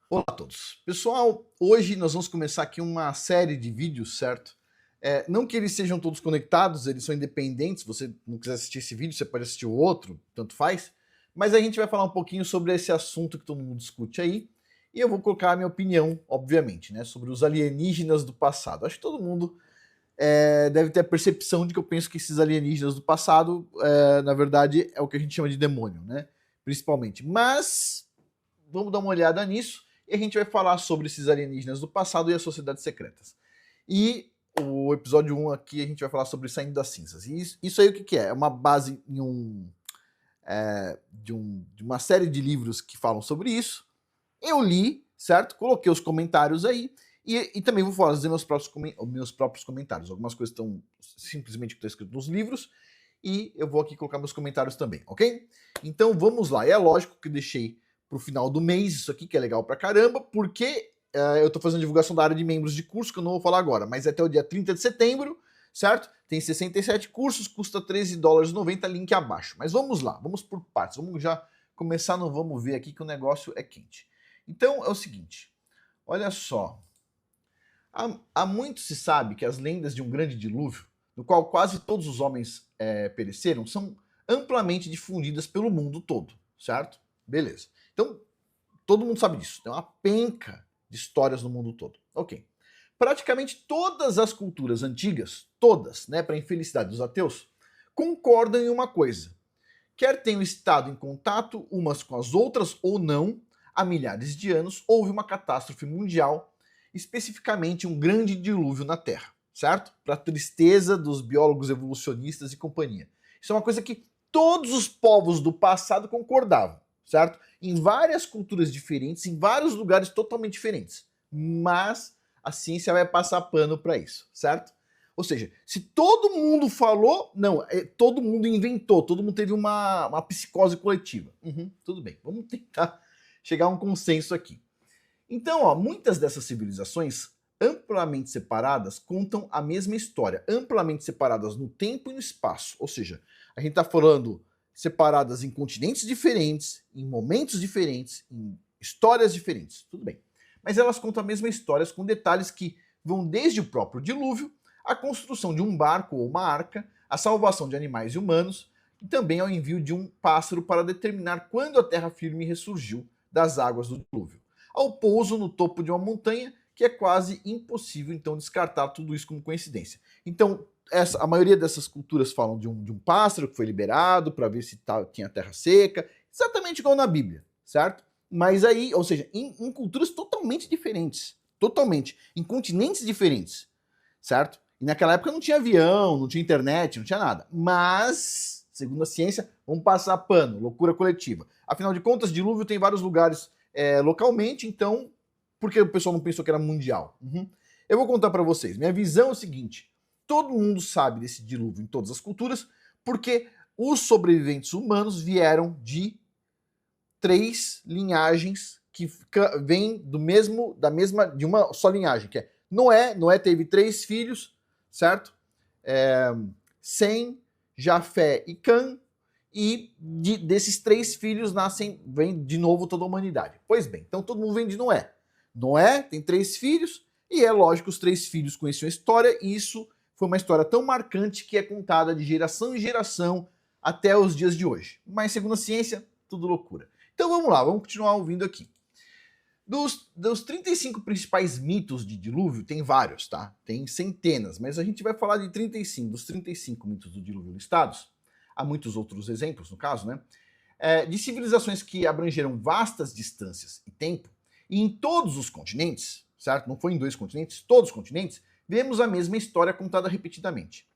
Olá a todos. Pessoal, hoje nós vamos começar aqui uma série de vídeos, certo? Não que eles sejam todos conectados, eles são independentes. Se você não quiser assistir esse vídeo, você pode assistir o outro, tanto faz. Mas a gente vai falar um pouquinho sobre esse assunto que todo mundo discute aí. E eu vou colocar a minha opinião, obviamente, né, sobre os alienígenas do passado. Acho que todo mundo deve ter a percepção de que eu penso que esses alienígenas do passado, na verdade, é o que a gente chama de demônio, né? Principalmente. Mas vamos dar uma olhada nisso e a gente vai falar sobre esses alienígenas do passado e as sociedades secretas. E o episódio 1 aqui a gente vai falar sobre Saindo das Cinzas. E isso aí o que é? É uma base em de uma série de livros que falam sobre isso. Eu li, certo? Coloquei os comentários aí. E também vou fazer meus próprios comentários. Algumas coisas estão simplesmente que estão escritas nos livros. E eu vou aqui colocar meus comentários também, ok? Então vamos lá. É lógico que eu deixei pro final do mês isso aqui, que é legal pra caramba, porque eu tô fazendo divulgação da área de membros de curso, que eu não vou falar agora, mas é até o dia 30 de setembro, certo? Tem 67 cursos, custa $13,90, link abaixo. Mas vamos lá, vamos por partes. Vamos já começar no vamos ver aqui que o negócio é quente. Então é o seguinte, olha só. Há muito se sabe que as lendas de um grande dilúvio, no qual quase todos os homens pereceram, são amplamente difundidas pelo mundo todo, certo? Beleza. Então, todo mundo sabe disso. Tem uma penca de histórias no mundo todo. Ok. Praticamente todas as culturas antigas, todas, né, para infelicidade dos ateus, concordam em uma coisa. Quer tenham estado em contato umas com as outras ou não, há milhares de anos houve uma catástrofe mundial, especificamente um grande dilúvio na Terra, certo? Para tristeza dos biólogos evolucionistas e companhia. Isso é uma coisa que todos os povos do passado concordavam, certo? Em várias culturas diferentes, em vários lugares totalmente diferentes. Mas a ciência vai passar pano para isso, certo? Ou seja, se todo mundo falou, não, todo mundo inventou, todo mundo teve uma psicose coletiva. Tudo bem, vamos tentar chegar a um consenso aqui. Então, ó, muitas dessas civilizações amplamente separadas contam a mesma história, amplamente separadas no tempo e no espaço. Ou seja, a gente está falando separadas em continentes diferentes, em momentos diferentes, em histórias diferentes. Tudo bem. Mas elas contam a mesma história com detalhes que vão desde o próprio dilúvio, a construção de um barco ou uma arca, a salvação de animais e humanos, e também ao envio de um pássaro para determinar quando a terra firme ressurgiu das águas do dilúvio, ao pouso no topo de uma montanha, que é quase impossível então descartar tudo isso como coincidência. Então, a maioria dessas culturas falam de um pássaro que foi liberado para ver se tinha terra seca, exatamente igual na Bíblia, certo? Mas aí, ou seja, em culturas totalmente diferentes, totalmente, em continentes diferentes, certo? E naquela época não tinha avião, não tinha internet, não tinha nada. Mas, segundo a ciência, vamos passar pano, loucura coletiva. Afinal de contas, dilúvio tem vários lugares localmente, então por que o pessoal não pensou que era mundial? Eu vou contar para vocês. Minha visão é o seguinte: todo mundo sabe desse dilúvio em todas as culturas, porque os sobreviventes humanos vieram de 3 linhagens que vêm de uma só linhagem, que é Noé. Noé teve 3 filhos, certo? Sem, Jafé e Cã, e desses 3 filhos vem de novo toda a humanidade. Pois bem, então todo mundo vem de Noé. Noé tem 3 filhos, e é lógico, os 3 filhos conheciam a história, e isso foi uma história tão marcante que é contada de geração em geração até os dias de hoje. Mas segundo a ciência, tudo loucura. Então vamos lá, vamos continuar ouvindo aqui. Dos 35 principais mitos de dilúvio, tem vários, tá? Tem centenas, mas a gente vai falar de 35, dos 35 mitos do dilúvio listados. Há muitos outros exemplos, no caso, né? De civilizações que abrangeram vastas distâncias e tempo, e em todos os continentes, certo? Não foi em 2 continentes, todos os continentes, vemos a mesma história contada repetidamente.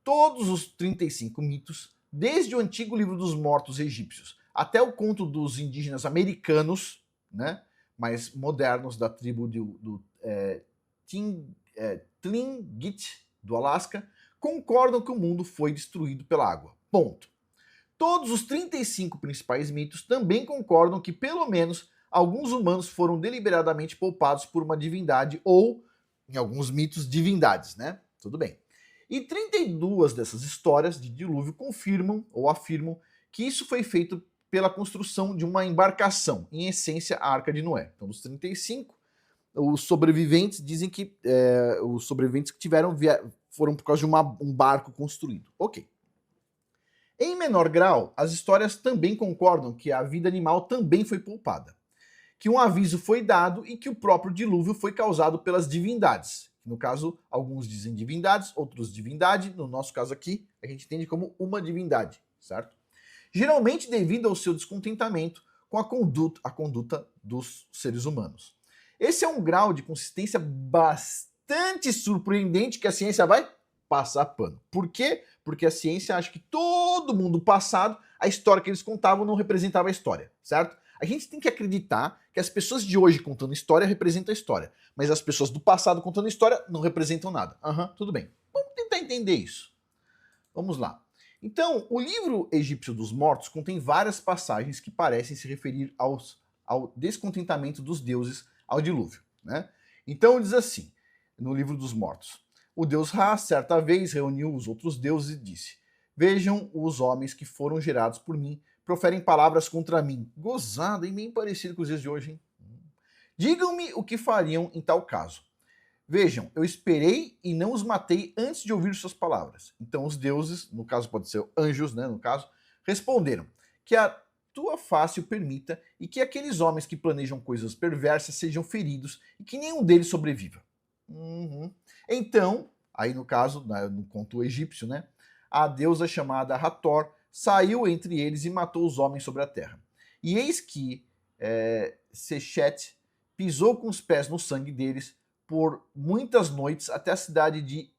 Todos os 35 mitos, desde o antigo livro dos mortos egípcios até o conto dos indígenas americanos, né? Mais modernos, da tribo do Tlingit, do Alasca, concordam que o mundo foi destruído pela água. Ponto. Todos os 35 principais mitos também concordam que, pelo menos, alguns humanos foram deliberadamente poupados por uma divindade ou, em alguns mitos, divindades, né? Tudo bem. E 32 dessas histórias de dilúvio confirmam ou afirmam que isso foi feito pela construção de uma embarcação, em essência a Arca de Noé. Então, dos 35, os sobreviventes dizem que os sobreviventes que tiveram foram por causa de um barco construído. Ok. Em menor grau, as histórias também concordam que a vida animal também foi poupada, que um aviso foi dado e que o próprio dilúvio foi causado pelas divindades. No caso, alguns dizem divindades, outros divindade. No nosso caso aqui, a gente entende como uma divindade, certo? Geralmente devido ao seu descontentamento com a conduta dos seres humanos. Esse é um grau de consistência bastante surpreendente que a ciência vai passar pano. Por quê? Porque a ciência acha que todo mundo passado, a história que eles contavam não representava a história, certo? A gente tem que acreditar que as pessoas de hoje contando história representam a história, mas as pessoas do passado contando história não representam nada. Tudo bem. Vamos tentar entender isso. Vamos lá. Então, o livro Egípcio dos Mortos contém várias passagens que parecem se referir ao descontentamento dos deuses ao dilúvio, né? Então diz assim, no livro dos Mortos: o deus Ra, certa vez, reuniu os outros deuses e disse: vejam os homens que foram gerados por mim, proferem palavras contra mim. Gozada, e bem parecido com os dias de hoje, hein? Digam-me o que fariam em tal caso. Vejam, eu esperei e não os matei antes de ouvir suas palavras. Então os deuses, no caso pode ser anjos, né, no caso, responderam: que a tua face o permita e que aqueles homens que planejam coisas perversas sejam feridos e que nenhum deles sobreviva. Então, aí no caso, no conto egípcio, né, a deusa chamada Hathor saiu entre eles e matou os homens sobre a terra. E eis que Sechet pisou com os pés no sangue deles por muitas noites até a cidade de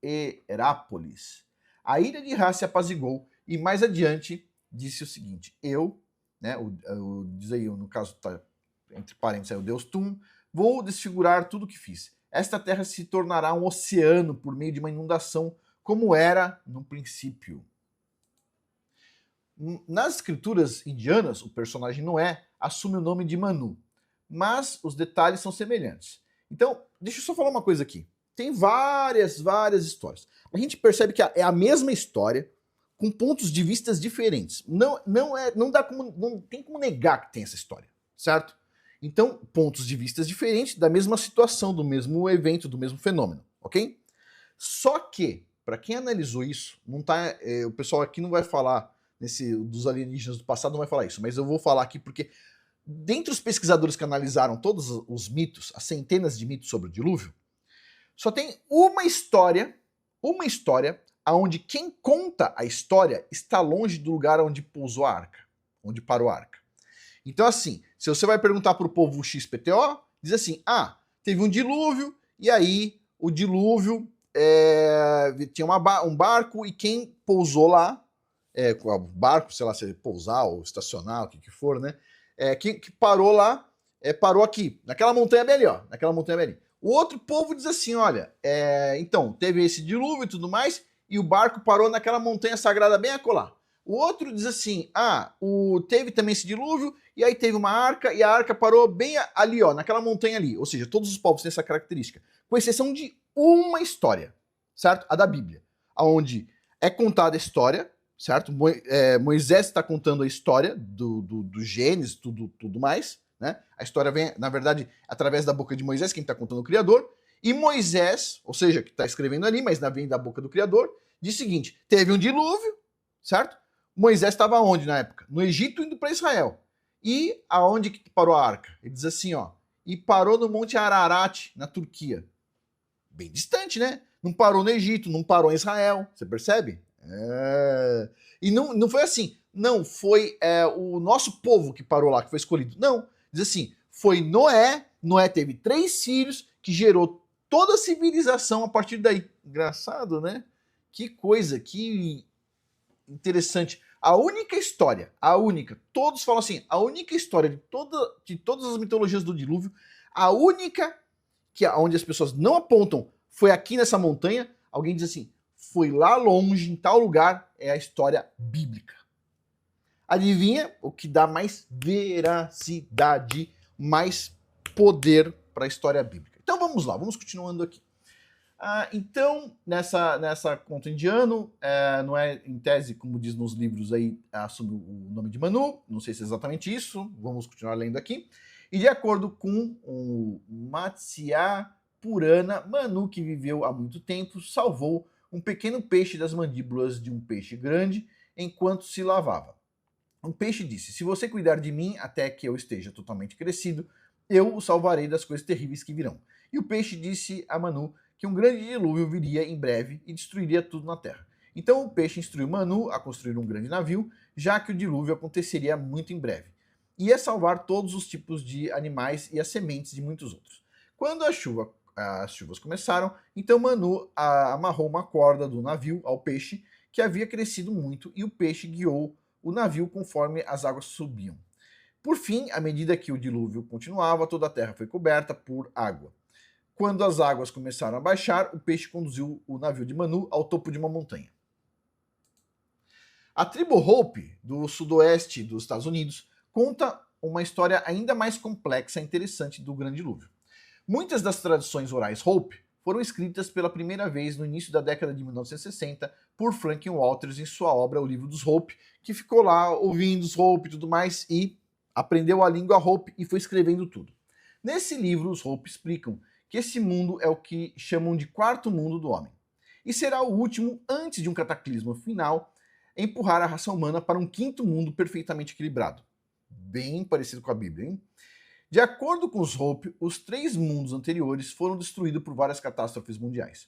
Herápolis. A ira de Ra se apazigou e mais adiante disse o seguinte: diz aí, no caso, tá, entre parênteses, o deus Tum, vou desfigurar tudo o que fiz. Esta terra se tornará um oceano por meio de uma inundação, como era no princípio. Nas escrituras indianas, o personagem Noé assume o nome de Manu, mas os detalhes são semelhantes. Então, deixa eu só falar uma coisa aqui. Tem várias histórias. A gente percebe que é a mesma história, com pontos de vistas diferentes. Não tem como negar que tem essa história, certo? Então, pontos de vistas diferentes da mesma situação, do mesmo evento, do mesmo fenômeno, ok? Só que, para quem analisou isso, o pessoal aqui não vai falar dos alienígenas do passado, não vai falar isso, mas eu vou falar aqui porque dentre os pesquisadores que analisaram todos os mitos, as centenas de mitos sobre o dilúvio, só tem uma história onde quem conta a história está longe do lugar onde pousou a arca, onde parou a arca. Então, assim, se você vai perguntar para o povo XPTO, diz assim: teve um dilúvio, e aí o dilúvio tinha um barco, e quem pousou lá, o barco, sei lá, se pousar ou estacionar, o que for, né? Que parou lá, parou aqui, naquela montanha bem ali, ó, naquela montanha bem ali. O outro povo diz assim: olha, então, teve esse dilúvio e tudo mais, e o barco parou naquela montanha sagrada bem acolá. O outro diz assim: teve também esse dilúvio, e aí teve uma arca, e a arca parou bem ali, ó, naquela montanha ali. Ou seja, todos os povos têm essa característica, com exceção de uma história, certo? A da Bíblia, onde é contada a história, certo? Moisés está contando a história do Gênesis, tudo mais, né? A história vem, na verdade, através da boca de Moisés, quem está contando o Criador, e Moisés, ou seja, que está escrevendo ali, mas vem da boca do Criador, diz o seguinte: teve um dilúvio, certo? Moisés estava onde na época? No Egito, indo para Israel. E aonde que parou a arca? Ele diz assim, ó, e parou no Monte Ararat, na Turquia. Bem distante, né? Não parou no Egito, não parou em Israel, você percebe? E não foi assim, não foi o nosso povo que parou lá, que foi escolhido. Não, diz assim, foi Noé teve 3 filhos, que gerou toda a civilização a partir daí. Engraçado, né? Que coisa, que interessante. A única história, todos falam assim, a única história de todas as mitologias do dilúvio, a única onde as pessoas não apontam foi aqui nessa montanha, alguém diz assim, foi lá longe, em tal lugar, é a história bíblica. Adivinha o que dá mais veracidade, mais poder para a história bíblica? Então vamos lá, vamos continuando aqui. Então, nessa conta indiano, não é em tese, como diz nos livros aí, assume o nome de Manu, não sei se é exatamente isso, vamos continuar lendo aqui. E de acordo com o Matsya Purana, Manu, que viveu há muito tempo, salvou um pequeno peixe das mandíbulas de um peixe grande enquanto se lavava. Um peixe disse: se você cuidar de mim até que eu esteja totalmente crescido, eu o salvarei das coisas terríveis que virão. E o peixe disse a Manu que um grande dilúvio viria em breve e destruiria tudo na terra. Então o peixe instruiu Manu a construir um grande navio, já que o dilúvio aconteceria muito em breve. Ia salvar todos os tipos de animais e as sementes de muitos outros. Quando as chuvas começaram, então Manu amarrou uma corda do navio ao peixe, que havia crescido muito, e o peixe guiou o navio conforme as águas subiam. Por fim, à medida que o dilúvio continuava, toda a terra foi coberta por água. Quando as águas começaram a baixar, o peixe conduziu o navio de Manu ao topo de uma montanha. A tribo Hopi, do sudoeste dos Estados Unidos, conta uma história ainda mais complexa e interessante do grande dilúvio. Muitas das tradições orais Hopi foram escritas pela primeira vez no início da década de 1960 por Franklin Walters em sua obra O Livro dos Hopi, que ficou lá ouvindo os Hopi e tudo mais e aprendeu a língua Hopi e foi escrevendo tudo. Nesse livro, os Hopi explicam que esse mundo é o que chamam de quarto mundo do homem, e será o último antes de um cataclismo final empurrar a raça humana para um quinto mundo perfeitamente equilibrado. Bem parecido com a Bíblia, hein? De acordo com os Hopi, os 3 mundos anteriores foram destruídos por várias catástrofes mundiais.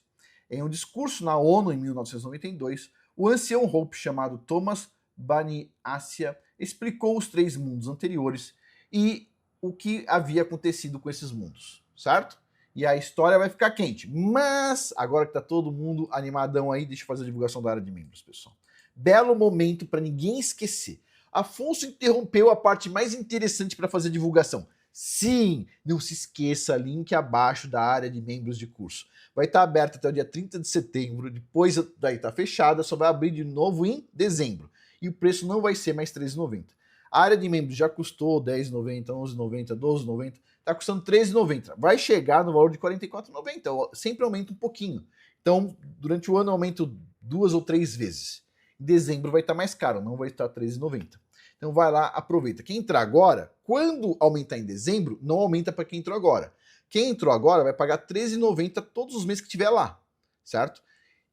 Em um discurso na ONU em 1992, o ancião Hopi chamado Thomas Baniasia explicou os 3 mundos anteriores e o que havia acontecido com esses mundos, certo? E a história vai ficar quente. Mas, agora que tá todo mundo animadão aí, deixa eu fazer a divulgação da área de membros, pessoal. Belo momento para ninguém esquecer. Afonso interrompeu a parte mais interessante para fazer a divulgação. Sim, não se esqueça, link abaixo da área de membros de curso. Vai estar aberto até o dia 30 de setembro, depois daí tá fechada, só vai abrir de novo em dezembro. E o preço não vai ser mais R$13,90. A área de membros já custou R$10,90, R$11,90, R$12,90, tá custando R$13,90. Vai chegar no valor de R$44,90, sempre aumenta um pouquinho. Então, durante o ano aumenta 2 ou 3 vezes. Em dezembro vai estar mais caro, não vai estar R$13,90. Então vai lá, aproveita. Quem entrar agora, quando aumentar em dezembro, não aumenta para quem entrou agora. Quem entrou agora vai pagar R$13,90 todos os meses que tiver lá, certo?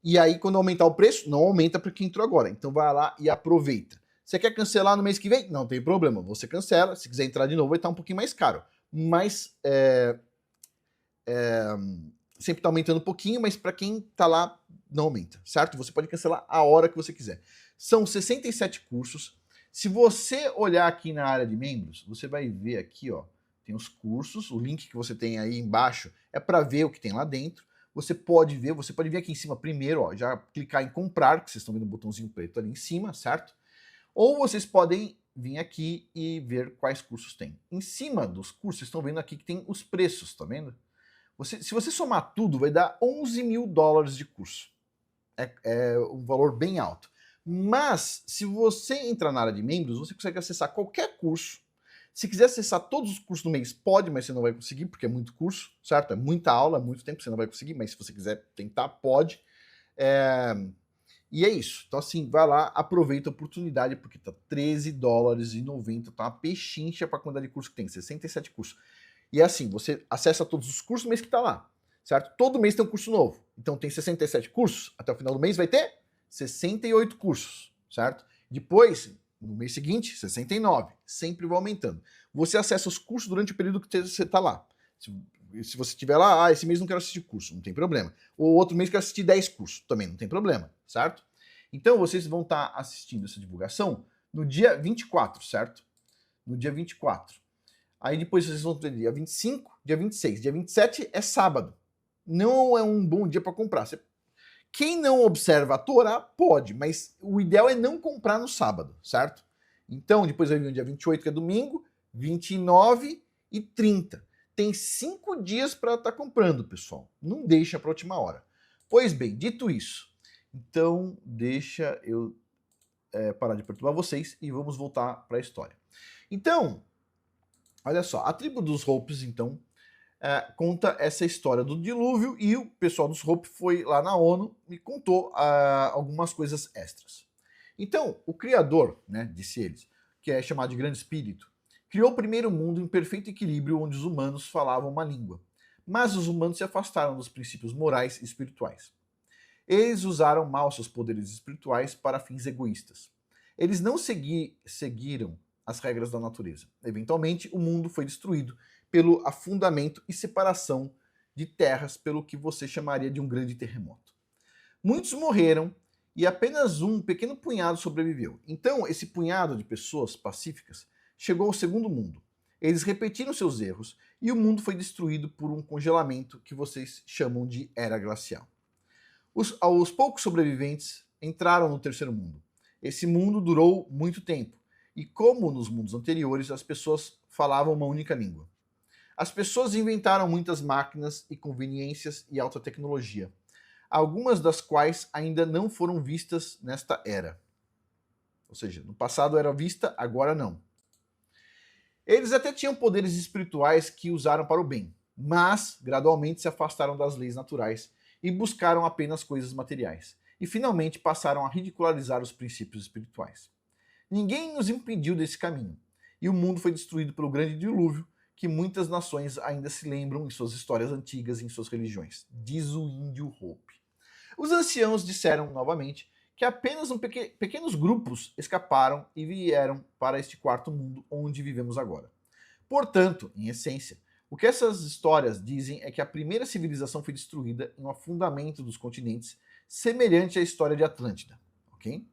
E aí, quando aumentar o preço, não aumenta para quem entrou agora. Então vai lá e aproveita. Você quer cancelar no mês que vem? Não tem problema, você cancela. Se quiser entrar de novo, vai estar um pouquinho mais caro. Mas sempre está aumentando um pouquinho, mas para quem está lá, não aumenta, certo? Você pode cancelar a hora que você quiser. São 67 cursos. Se você olhar aqui na área de membros, você vai ver aqui, ó, tem os cursos, o link que você tem aí embaixo é para ver o que tem lá dentro. Você pode ver aqui em cima primeiro, ó, já clicar em comprar, que vocês estão vendo o botãozinho preto ali em cima, certo? Ou vocês podem vir aqui e ver quais cursos tem. Em cima dos cursos, vocês estão vendo aqui que tem os preços, tá vendo? Se você somar tudo, vai dar $11 mil de curso. É um valor bem alto. Mas, se você entrar na área de membros, você consegue acessar qualquer curso. Se quiser acessar todos os cursos do mês, pode, mas você não vai conseguir, porque é muito curso, certo? É muita aula, é muito tempo, você não vai conseguir, mas se você quiser tentar, pode. E é isso. Então, assim, vai lá, aproveita a oportunidade, porque tá $13,90, tá uma pechincha para a quantidade de curso que tem, 67 cursos. E é assim, você acessa todos os cursos do mês que tá lá, certo? Todo mês tem um curso novo. Então tem 67 cursos, até o final do mês vai ter 68 cursos, certo? Depois, no mês seguinte, 69. Sempre vai aumentando. Você acessa os cursos durante o período que você está lá. Se você estiver lá, esse mês não quero assistir curso, não tem problema. Ou outro mês quero assistir 10 cursos, também não tem problema, certo? Então vocês vão estar assistindo essa divulgação no dia 24, certo? No dia 24. Aí depois vocês vão ter dia 25, dia 26. Dia 27 é sábado. Não é um bom dia para comprar. Quem não observa a Torá pode, mas o ideal é não comprar no sábado, certo? Então, depois vai vir o dia 28, que é domingo, 29 e 30. Tem 5 dias para estar comprando, pessoal. Não deixa para a última hora. Pois bem, dito isso, então deixa eu parar de perturbar vocês e vamos voltar para a história. Então, olha só, a tribo dos Hopis, então, conta essa história do dilúvio e o pessoal dos Hope foi lá na ONU e contou algumas coisas extras. Então, o Criador, né, disse eles, que é chamado de Grande Espírito, criou o primeiro mundo em perfeito equilíbrio onde os humanos falavam uma língua. Mas os humanos se afastaram dos princípios morais e espirituais. Eles usaram mal seus poderes espirituais para fins egoístas. Eles não seguiram as regras da natureza. Eventualmente, o mundo foi destruído pelo afundamento e separação de terras pelo que você chamaria de um grande terremoto. Muitos morreram e apenas um pequeno punhado sobreviveu. Então, esse punhado de pessoas pacíficas chegou ao segundo mundo. Eles repetiram seus erros e o mundo foi destruído por um congelamento que vocês chamam de Era Glacial. Os poucos sobreviventes entraram no terceiro mundo. Esse mundo durou muito tempo e, como nos mundos anteriores, as pessoas falavam uma única língua. As pessoas inventaram muitas máquinas e conveniências e alta tecnologia, algumas das quais ainda não foram vistas nesta era. Ou seja, no passado era vista, agora não. Eles até tinham poderes espirituais que usaram para o bem, mas gradualmente se afastaram das leis naturais e buscaram apenas coisas materiais. E finalmente passaram a ridicularizar os princípios espirituais. Ninguém nos impediu desse caminho, e o mundo foi destruído pelo grande dilúvio, que muitas nações ainda se lembram em suas histórias antigas e em suas religiões, diz o índio Hope. Os anciãos disseram novamente que apenas pequenos grupos escaparam e vieram para este quarto mundo onde vivemos agora. Portanto, em essência, o que essas histórias dizem é que a primeira civilização foi destruída em um afundamento dos continentes semelhante à história de Atlântida. Okay?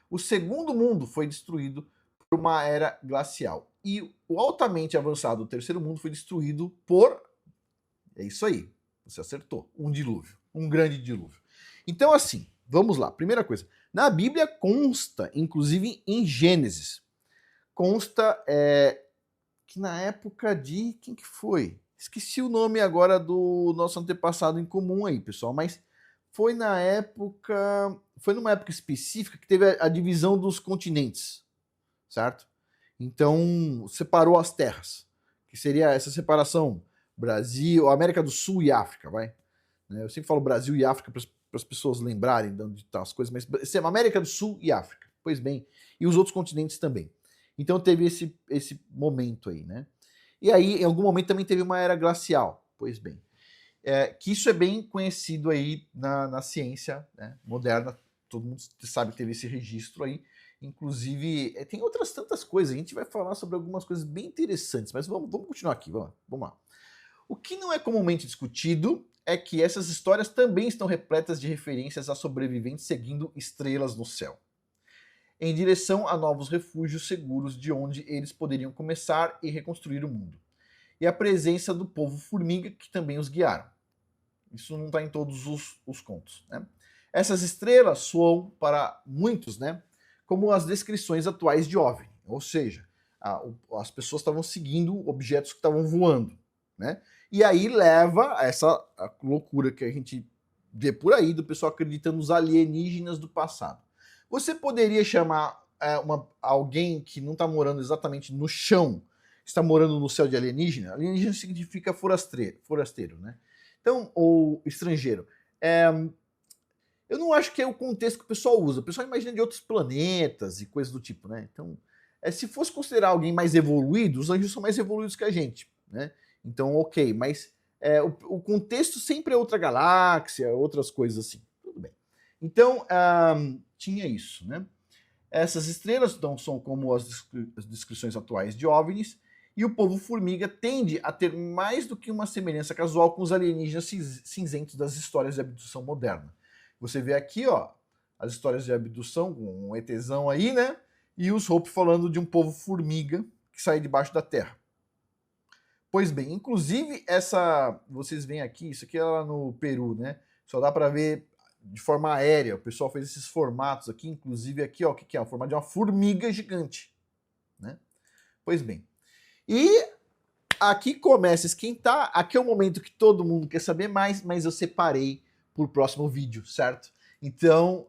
O segundo mundo foi destruído por uma era glacial. E o altamente avançado terceiro mundo foi destruído por... É isso aí, você acertou. Um dilúvio. Um grande dilúvio. Então, assim, vamos lá. Primeira coisa. Na Bíblia consta, inclusive em Gênesis, consta que na época de... Quem que foi? Esqueci o nome agora do nosso antepassado em comum aí, pessoal, mas foi na época... Foi numa época específica que teve a divisão dos continentes, certo? Então, separou as terras, que seria essa separação Brasil, América do Sul e África, vai? Eu sempre falo Brasil e África para as pessoas lembrarem de onde estão as coisas, mas América do Sul e África, pois bem, e os outros continentes também. Então teve esse momento aí, né? E aí, em algum momento também teve uma era glacial, pois bem. Que isso é bem conhecido aí na ciência, né, moderna, todo mundo sabe que teve esse registro aí. Inclusive, tem outras tantas coisas, a gente vai falar sobre algumas coisas bem interessantes, mas vamos continuar aqui, vamos lá. O que não é comumente discutido é que essas histórias também estão repletas de referências a sobreviventes seguindo estrelas no céu, em direção a novos refúgios seguros de onde eles poderiam começar e reconstruir o mundo. E a presença do povo formiga que também os guiaram. Isso não está em todos os contos, né? Essas estrelas soam para muitos, né, como as descrições atuais de OVNI, ou seja, as pessoas estavam seguindo objetos que estavam voando, né? E aí leva a essa loucura que a gente vê por aí do pessoal acreditando nos alienígenas do passado. Você poderia chamar alguém que não está morando exatamente no chão, está morando no céu de alienígena? Alienígena significa forasteiro, né? Então, ou estrangeiro. Eu não acho que é o contexto que o pessoal usa. O pessoal imagina de outros planetas e coisas do tipo, né? Então, se fosse considerar alguém mais evoluído, os anjos são mais evoluídos que a gente, né? Então, ok, mas o contexto sempre é outra galáxia, outras coisas assim. Tudo bem. Então, tinha isso, né? Essas estrelas então, são como as descrições atuais de OVNIs, e o povo formiga tende a ter mais do que uma semelhança casual com os alienígenas cinzentos das histórias de abdução moderna. Você vê aqui, ó, as histórias de abdução, com um ETzão aí, né? E os Hope falando de um povo formiga que sai debaixo da terra. Pois bem, inclusive vocês veem aqui, isso aqui é lá no Peru, né? Só dá para ver de forma aérea. O pessoal fez esses formatos aqui, inclusive aqui, ó, o que é? O formato de uma formiga gigante, né? Pois bem. E aqui começa a esquentar. Aqui é o momento que todo mundo quer saber mais, mas eu separei para o próximo vídeo, certo? Então,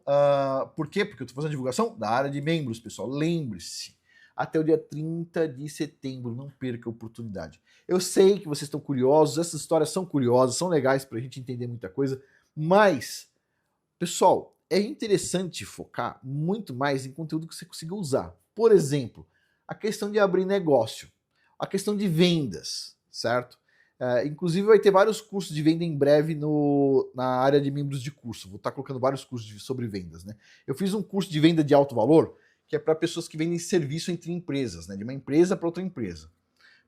por quê? Porque eu estou fazendo divulgação da área de membros, pessoal. Lembre-se, até o dia 30 de setembro. Não perca a oportunidade. Eu sei que vocês estão curiosos, essas histórias são curiosas, são legais para a gente entender muita coisa, mas, pessoal, é interessante focar muito mais em conteúdo que você consiga usar. Por exemplo, a questão de abrir negócio, a questão de vendas, certo? Inclusive vai ter vários cursos de venda em breve na área de membros de curso. Vou estar colocando vários cursos sobre vendas, né? Eu fiz um curso de venda de alto valor, que é para pessoas que vendem serviço entre empresas, né? De uma empresa para outra empresa.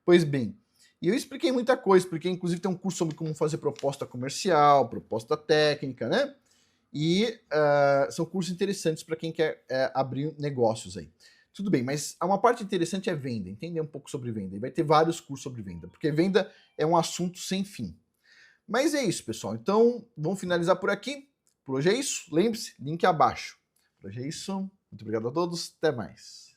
Pois bem, e eu expliquei muita coisa, porque inclusive tem um curso sobre como fazer proposta comercial, proposta técnica, né? E são cursos interessantes para quem quer abrir negócios aí. Tudo bem, mas uma parte interessante é venda, entender um pouco sobre venda. E vai ter vários cursos sobre venda, porque venda é um assunto sem fim. Mas é isso, pessoal. Então, vamos finalizar por aqui. Por hoje é isso. Lembre-se, link abaixo. Por hoje é isso. Muito obrigado a todos. Até mais.